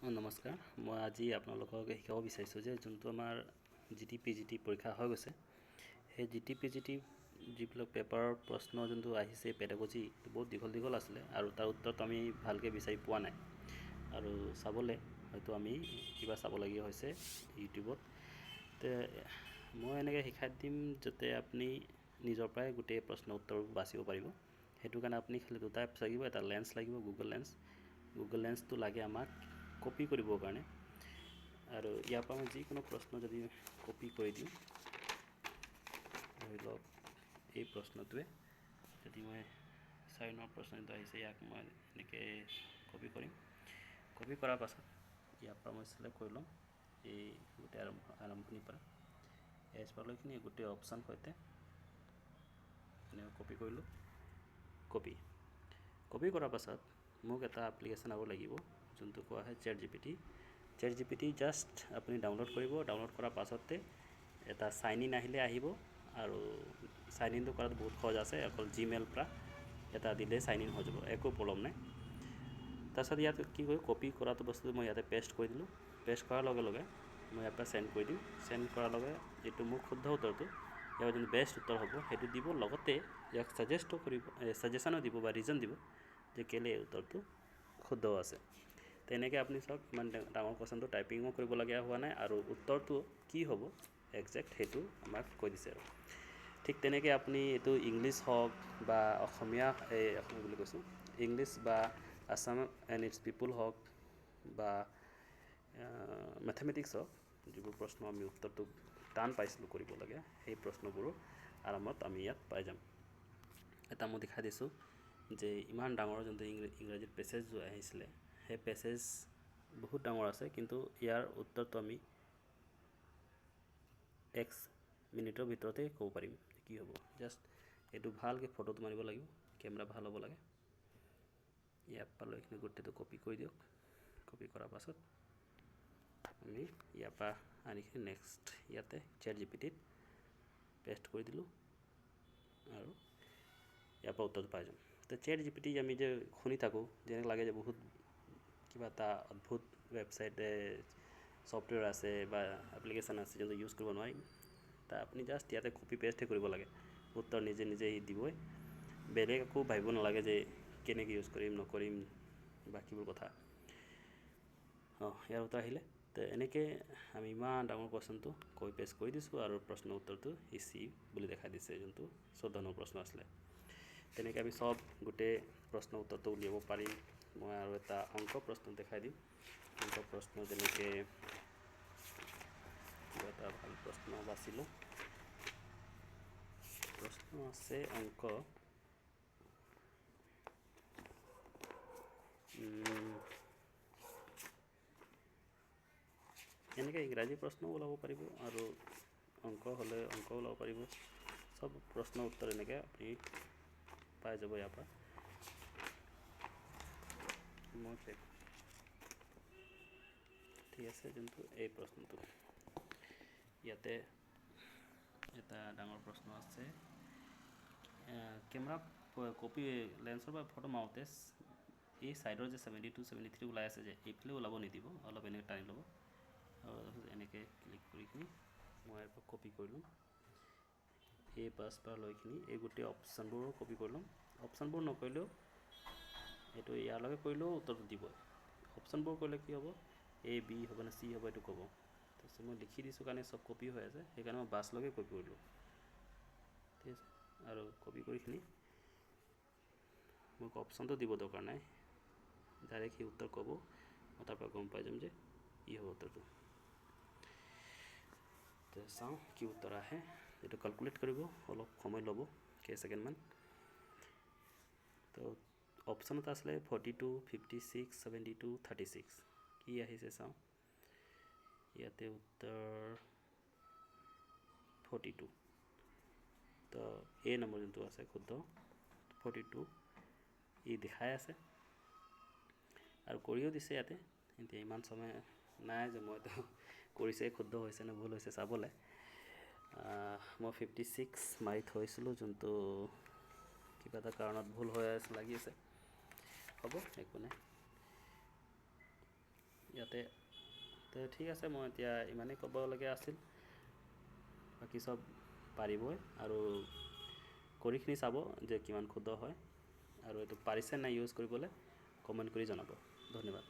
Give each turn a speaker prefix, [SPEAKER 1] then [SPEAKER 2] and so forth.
[SPEAKER 1] নমস্কাৰ, মই আজি আপোনালোকক শিকাব বিচাৰিছোঁ যে যোনটো আমাৰ GT PGT পৰীক্ষা হৈ গৈছে, সেই GT PGT যিবিলাক পেপাৰৰ প্ৰশ্ন যোনটো আহিছে পেডাগজি বহুত দীঘল আছিলে আৰু তাৰ উত্তৰটো আমি ভালকৈ বিচাৰি পোৱা নাই আৰু চাবলৈ হয়তো আমি কিবা চাবলগীয়া হৈছে ইউটিউবত। তে মই এনেকৈ শিকাই দিম যাতে আপুনি নিজৰ পৰাই গোটেই প্ৰশ্ন উত্তৰ বাচিব পাৰিব। সেইটো কাৰণে আপুনি খালি দুটা এপছ লাগিব, এটা লেন্স লাগিব, গুগল লেন্সটো লাগে আমাক কপি কৰিবৰ কাৰণে। আৰু ইয়াৰ পৰা মই যিকোনো প্ৰশ্ন যদি কপি কৰি দিওঁ, ধৰি লওক এই প্ৰশ্নটোৱে যদি মই 4 নম্বৰ প্ৰশ্ন যিটো আহিছে ইয়াক মই এনেকৈ কপি কৰিম। কপি কৰাৰ পাছত ইয়াৰ পৰা মই চিলেক্ট কৰি ল'ম এই গোটেই আৰম্ভণিৰ পৰা এজ পালৈখিনি গোটেই অপশ্যন সৈতে এনেকৈ কপি কৰিলোঁ। কপি কৰাৰ পাছত মোক এটা এপ্লিকেশ্যন আব লাগিব যোনটো কোৱা হয় চেট জিপিটি জাষ্ট আপুনি ডাউনলোড কৰিব। ডাউনলোড কৰাৰ পাছতে এটা চাইন ইন আহিলে আহিব আৰু চাইন ইনটো কৰাত বহুত সহজ আছে, অকল জিমেইল পৰা এটা দিলে চাইন ইন হৈ যাব, একো প্ৰব্লেম নাই। তাৰপিছত ইয়াত কি হয়, কপি কৰাটো বস্তুটো মই ইয়াতে পেষ্ট কৰি দিলোঁ। পেষ্ট কৰাৰ লগে লগে মই ইয়াৰ পৰা চেণ্ড কৰি দিম। চেণ্ড কৰাৰ লগে যিটো মোক শুদ্ধ উত্তৰটো ইয়াৰ যোনটো বেষ্ট উত্তৰ হ'ব সেইটো দিব, লগতে ইয়াক ছাজেশ্যনো দিব বা ৰিজন দিব যে কেলৈ এই উত্তৰটো শুদ্ধ আছে। তেনেকৈ আপুনি চাওক ইমান ডাঙৰ কুৱেশ্যনটো টাইপিঙো কৰিবলগীয়া হোৱা নাই আৰু উত্তৰটো কি হ'ব একজেক্ট সেইটো আমাক কৈ দিছে। আৰু ঠিক তেনেকৈ আপুনি এইটো ইংলিছ হওক বা অসমীয়া বুলি কৈছোঁ, ইংলিছ বা আছাম এণ্ড ইটছ পিপুল হওক বা মেথমেটিক্স হওক, যিবোৰ প্ৰশ্ন আমি উত্তৰটো টান পাইছিলোঁ কৰিব লাগে, সেই প্ৰশ্নবোৰো আৰামত আমি ইয়াত পাই যাম। এটা মই দেখাই দিছোঁ যে ইমান ডাঙৰ যোনটো ইংৰাজীত পেছেজ আহিছিলে, সেই পেছেজ বহুত ডাঙৰ আছে, কিন্তু ইয়াৰ উত্তৰটো আমি 1 মিনিটৰ ভিতৰতে ক'ব পাৰিম কি হ'ব। জাষ্ট এইটো ভালকৈ ফটোটো মাৰিব লাগিব, কেমেৰা ভাল হ'ব লাগে। ইয়াৰ পৰা লৈ কিনে গোটেইটো কপি কৰি দিয়ক। কপি কৰাৰ পাছত আমি ইয়াৰ পৰা আনিখিনি নেক্সট ইয়াতে চেট জিপিটিত পেষ্ট কৰি দিলোঁ আৰু ইয়াৰ পৰা উত্তৰটো পাই যাম। তো চেট জিপিটি আমি যে শুনি থাকোঁ, যেনেকৈ লাগে যে বহুত কিবা এটা অদ্ভুত ৱেবছাইটে ছফ্টৱেৰ আছে বা এপ্লিকেশ্যন আছে যোনটো ইউজ কৰিব নোৱাৰিম। তা আপুনি জাষ্ট ইয়াতে কপি পেষ্টহে কৰিব লাগে, উত্তৰ নিজে দিবই। বেলেগ একো ভাবিব নালাগে যে কেনেকৈ ইউজ কৰিম নকৰিম বাকীবোৰ কথা। ইয়াৰ উত্তৰ আহিলে। তো এনেকৈ আমি ইমান ডাঙৰ কুৱেশ্যনটো কপি পেষ্ট কৰি দিছোঁ আৰু প্ৰশ্ন উত্তৰটো ইচি বুলি দেখাই দিছে, যোনটো 14 নম্বৰ প্ৰশ্ন আছিলে। তেনেকৈ আমি চব গোটেই প্ৰশ্ন উত্তৰটো উলিয়াব পাৰিম। মই আৰু এটা অংক প্ৰশ্ন দেখাই দিম। অংক প্ৰশ্ন যেনেকৈ কিবা এটা ভাল প্ৰশ্ন বাচিলোঁ। প্ৰশ্ন আছে অংক এনেকৈ ইংৰাজী প্ৰশ্নও ওলাব পাৰিব আৰু অংক হ'লে অংক ওলাব পাৰিব। চব প্ৰশ্ন উত্তৰ এনেকৈ আপুনি পাই যাব ইয়াৰ পৰা। মই ঠিক আছে, যোনটো এই প্ৰশ্নটো ইয়াতে এটা ডাঙৰ প্ৰশ্ন আছে। কেমেৰা কপি লেন্সৰ পৰা ফটো মাৰোঁতে এই ছাইডৰ যে 72, 73 ওলাই আছে যে এইফালে ওলাব নিদিব, অলপ এনেকৈ টানি ল'ব আৰু এনেকৈ ক্লিক কৰি কিনি মই ইয়াৰ পৰা কপি কৰি ল'ম। এই পাছ পৰা লৈ কিনি এই গোটেই অপশ্যনবোৰো কপি কৰি ল'ম। অপশ্যনবোৰ নকৰিলেও এইটো ইয়াৰলৈকে কৰিলেও উত্তৰটো দিবই। অপশ্যনবোৰ কৰিলে কি হ'ব, A B হ'ব নে C হ'ব এইটো ক'ব। তাৰপিছত মই লিখি দিছোঁ কাৰণে চব কপি হৈ আছে, সেইকাৰণে মই বাছলৈকে কপি কৰিলোঁ। ঠিক আছে, আৰু কপি কৰিখিনি মোক অপশ্যনটো দিব দৰকাৰ নাই, ডাইৰেক্ট সি উত্তৰ ক'ব, মই তাৰপৰা গম পাই যাম যে ই হ'ব উত্তৰটো। তো চাওঁ কি উত্তৰ আহে। এইটো কেলকুলেট কৰিব অলপ সময় ল'ব, কেইছেকেণ্ডমান। তো অপশ্যন এটা আছিলে 42, 56, 72, 36 কি আহিছে চাওঁ। ইয়াতে উত্তৰ 42। তো A নম্বৰ যোনটো আছে শুদ্ধ 42 ই দেখাই আছে আৰু কৰিও দিছে ইয়াতে। এতিয়া ইমান সময় নাই যে মইতো কৰিছে শুদ্ধ হৈছে নে ভুল হৈছে চাবলৈ। মই 56 মাৰি থৈছিলোঁ, যোনটো কিবা এটা কাৰণত ভুল হৈ লাগি আছে। হ'ব, একো নাই। ইয়াতে তো ঠিক আছে, মই এতিয়া ইমানেই ক'বলগীয়া আছিল, বাকী চব পাৰিবই। আৰু কৰিখিনি চাব যে কিমান শুদ্ধ হয়, আৰু এইটো পাৰিছে নাই ইউজ কৰিবলৈ, কমেণ্ট কৰি জনাব। ধন্যবাদ।